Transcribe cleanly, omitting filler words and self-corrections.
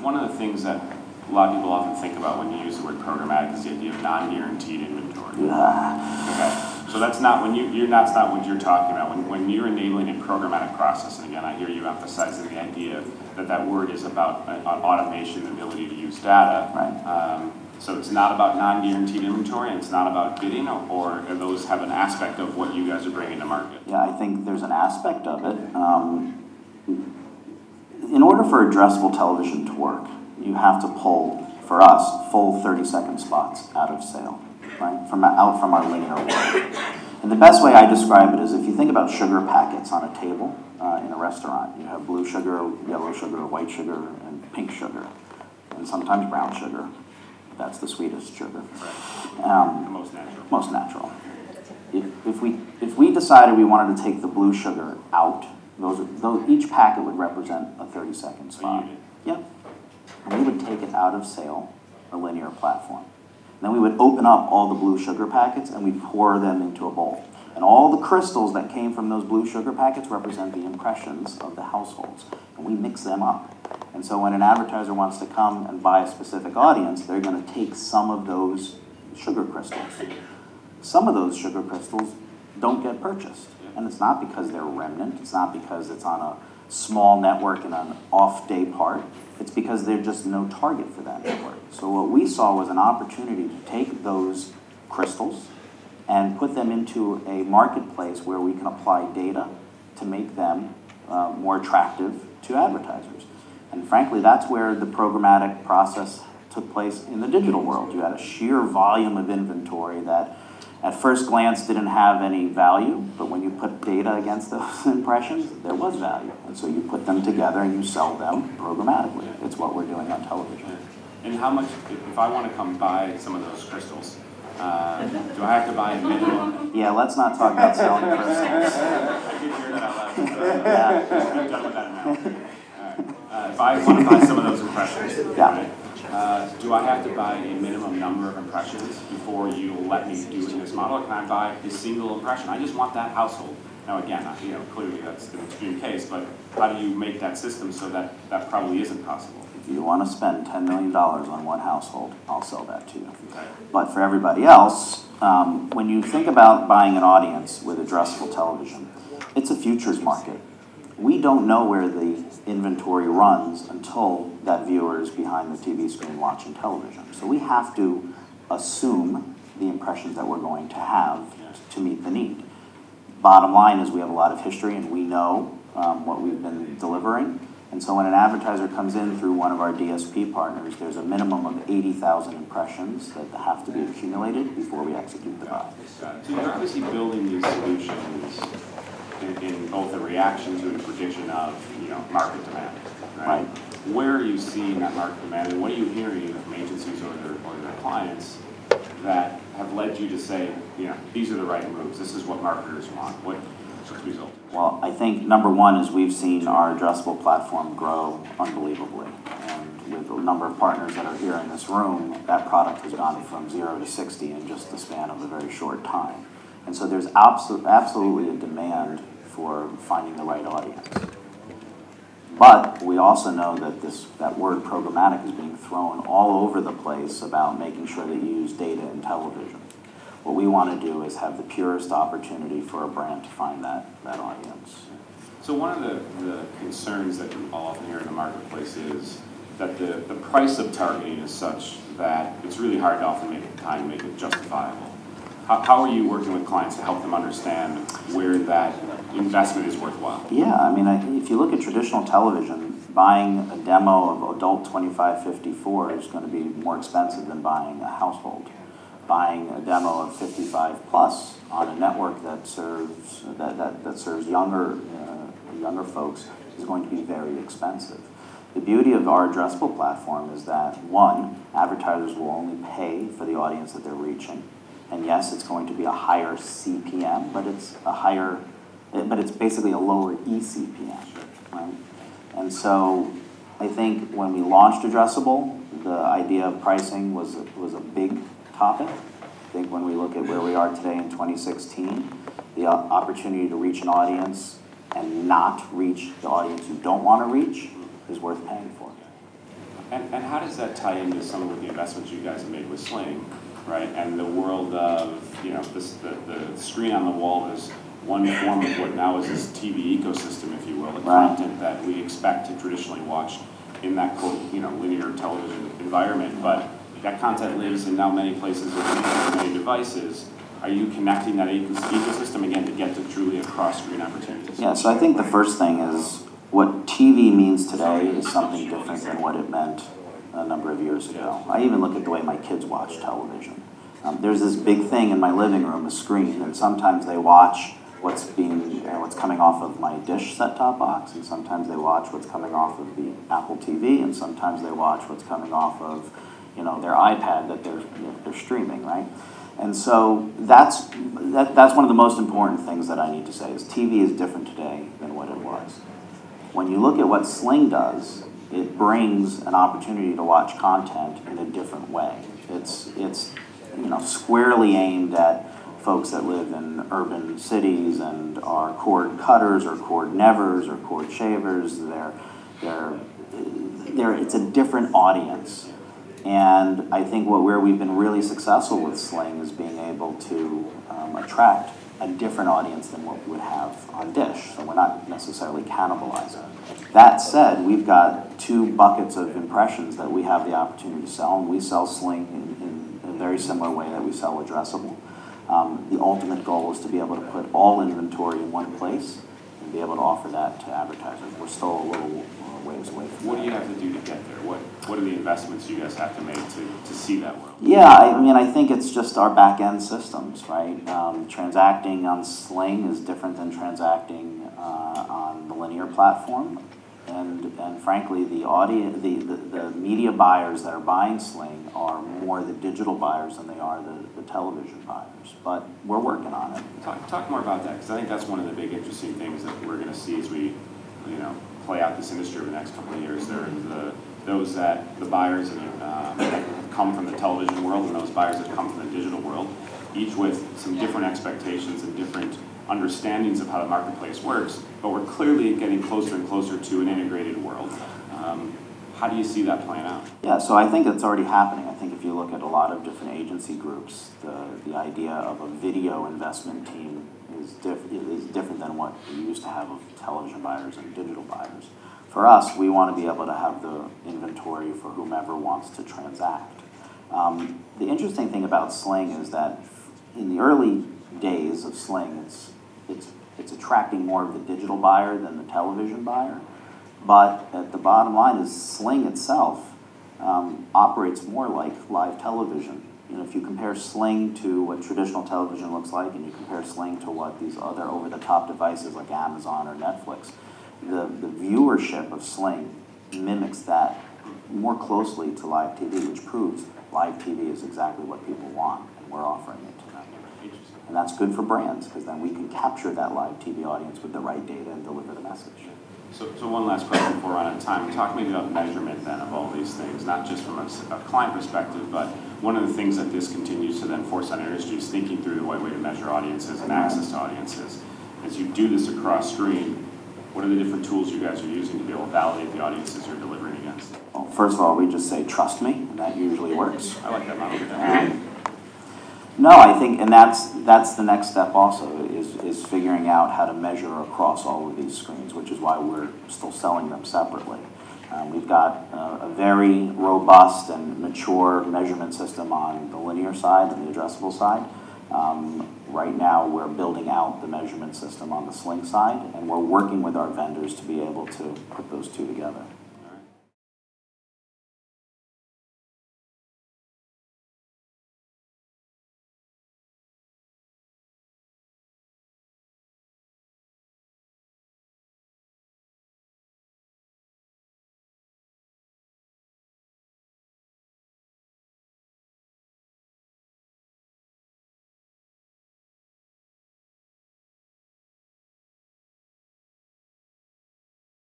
one of the things that a lot of people often think about when you use the word programmatic is the idea of non-guaranteed inventory. Okay, so that's not that's not what you're talking about. When you're enabling a programmatic process, and again, I hear you emphasizing the idea that that word is about automation, the ability to use data. Right. So it's not about non-guaranteed inventory, and it's not about bidding, or those have an aspect of what you guys are bringing to market? Yeah, I think there's an aspect of it. In order for addressable television to work, you have to pull, for us, full 30-second spots out of sale, right? Out from our linear world. And the best way I describe it is if you think about sugar packets on a table in a restaurant, you have blue sugar, yellow sugar, white sugar, and pink sugar, and sometimes brown sugar. That's the sweetest sugar. Right. Most natural. Most natural. If we decided we wanted to take the blue sugar out, each packet would represent a 30-second spot. Yep. And we would take it out of sale, a linear platform. And then we would open up all the blue sugar packets and we'd pour them into a bowl. And all the crystals that came from those blue sugar packets represent the impressions of the households. And we mix them up. And so when an advertiser wants to come and buy a specific audience, they're going to take some of those sugar crystals. Some of those sugar crystals don't get purchased. And it's not because they're remnant. It's not because it's on a small network in an off-day part. It's because there's just no target for that network. So what we saw was an opportunity to take those crystals and put them into a marketplace where we can apply data to make them more attractive to advertisers. And frankly, that's where the programmatic process took place in the digital world. You had a sheer volume of inventory that at first glance didn't have any value, but when you put data against those impressions, there was value. And so you put them together and you sell them programmatically. It's what we're doing on television. And how much, if I want to come buy some of those crystals, do I have to buy a minimum? Yeah, let's not talk about selling crystals. I did hear that out loud. I'm done with that now. If I want to buy some of those impressions, right, do I have to buy a minimum number of impressions before you let me do it in this model, or can I buy a single impression? I just want that household. Now again, clearly that's an extreme case, but how do you make that system so that that probably isn't possible? If you want to spend $10 million on one household, I'll sell that to you. Okay. But for everybody else, when you think about buying an audience with addressable television, it's a futures market. We don't know where the inventory runs until that viewer is behind the TV screen watching television. So we have to assume the impressions that we're going to have to meet the need. Bottom line is we have a lot of history and we know what we've been delivering. And so when an advertiser comes in through one of our DSP partners, there's a minimum of 80,000 impressions that have to be accumulated before we execute the buy. So you're obviously building these solutions in both a reaction to and a prediction of market demand, right? Where are you seeing that market demand, and what are you hearing from agencies or their clients that have led you to say, these are the right moves, this is what marketers want? What's resulted? Well, I think number one is we've seen our addressable platform grow unbelievably. And with the number of partners that are here in this room, that product has gone from 0 to 60 in just the span of a very short time. And so there's absolutely a demand for finding the right audience. But we also know that that word programmatic is being thrown all over the place about making sure that you use data in television. What we want to do is have the purest opportunity for a brand to find that audience. So one of the concerns that you often hear in the marketplace is that the price of targeting is such that it's really hard to often make it justifiable. How are you working with clients to help them understand where that investment is worthwhile? Yeah, I mean, if you look at traditional television, buying a demo of adult 25-54 is going to be more expensive than buying a household. Buying a demo of 55 plus on a network that serves younger folks is going to be very expensive. The beauty of our addressable platform is that, one, advertisers will only pay for the audience that they're reaching. And yes, it's going to be a higher CPM, but it's basically a lower eCPM, right? And so I think when we launched addressable, the idea of pricing was a big topic. I think when we look at where we are today in 2016, the opportunity to reach an audience and not reach the audience you don't want to reach is worth paying for. And how does that tie into some of the investments you guys have made with Sling, right? And the world of, the screen on the wall is one form of what now is this TV ecosystem, if you will, the content that we expect to traditionally watch in that quote, linear television environment. But that content lives in now many places with many devices. Are you connecting that ecosystem again to get to truly a cross-screen opportunities? Yeah, so I think the first thing is what TV means today is something different than what it meant a number of years ago. I even look at the way my kids watch television. There's this big thing in my living room, a screen, and sometimes they watch what's coming off of my dish set-top box, and sometimes they watch what's coming off of the Apple TV, and sometimes they watch what's coming off of their iPad that they're streaming, right? And so that's one of the most important things that I need to say is TV is different today than what it was. When you look at what Sling does, it brings an opportunity to watch content in a different way. It's squarely aimed at folks that live in urban cities and are cord cutters or cord nevers or cord shavers. It's a different audience. And I think where we've been really successful with Sling is being able to attract a different audience than what we would have on Dish. So we're not necessarily cannibalizing. That said, we've got 2 buckets of impressions that we have the opportunity to sell, and we sell Sling in a very similar way that we sell addressable. The ultimate goal is to be able to put all inventory in one place and be able to offer that to advertisers. We're still a little ways away from What do you have to do to get there? What are the investments you guys have to make to see that world? Yeah, I think it's just our back-end systems, right? Transacting on Sling is different than transacting on the linear platform. And frankly, the media buyers that are buying Sling are more the digital buyers than they are the television buyers. But we're working on it. Talk more about that, because I think that's one of the big interesting things that we're going to see as we, play out this industry over the next couple of years. There are the buyers that have come from the television world and those buyers that come from the digital world, each with some different expectations and different understandings of how the marketplace works, but we're clearly getting closer and closer to an integrated world. How do you see that playing out? Yeah, so I think it's already happening. I think if you look at a lot of different agency groups, the idea of a video investment team is different than what we used to have of television buyers and digital buyers. For us, we want to be able to have the inventory for whomever wants to transact. The interesting thing about Sling is that in the early days of Sling, it's attracting more of the digital buyer than the television buyer. But at the bottom line is Sling itself operates more like live television. If you compare Sling to what traditional television looks like, and you compare Sling to what these other over-the-top devices like Amazon or Netflix, the viewership of Sling mimics that more closely to live TV, which proves live TV is exactly what people want, and we're offering it to them. And that's good for brands, because then we can capture that live TV audience with the right data and deliver the message. So one last question before we're out of time. Talk maybe about measurement then of all these things, not just from a client perspective, but one of the things that this continues to then force on our industry is thinking through the right way to measure audiences and access to audiences. As you do this across screen, what are the different tools you guys are using to be able to validate the audiences you're delivering against? Well, first of all, we just say, trust me, and that usually works. I like that model. No, I think, and that's the next step also, is figuring out how to measure across all of these screens, which is why we're still selling them separately. We've got a very robust and mature measurement system on the linear side and the addressable side. Right now, we're building out the measurement system on the Sling side, and we're working with our vendors to be able to put those 2 together.